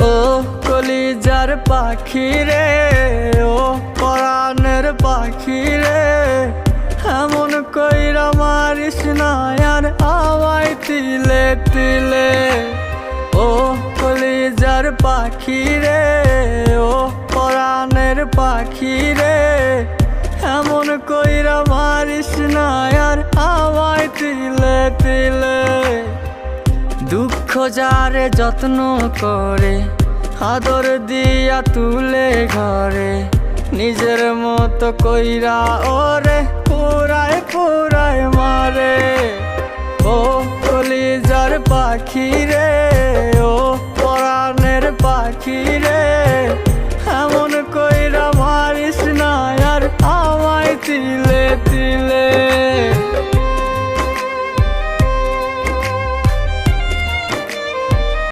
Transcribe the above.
ও কলিজার পাখি রে, ও পরাণের পাখি রে, এমন কইরা মারিস না আর আমায় তিলে তিলে। ও কলিজার পাখি রে, ও পরাণের পাখি রে, এমন কইরা মারিস না আর আমায় তিলে তিলে। দুঃখ যারে যত্ন করে, আদর দিয়া তুলে ঘরে, নিজের মতো কইরা ওরে পুরায় পুরায় মারে। ও কলিজার পাখি রে,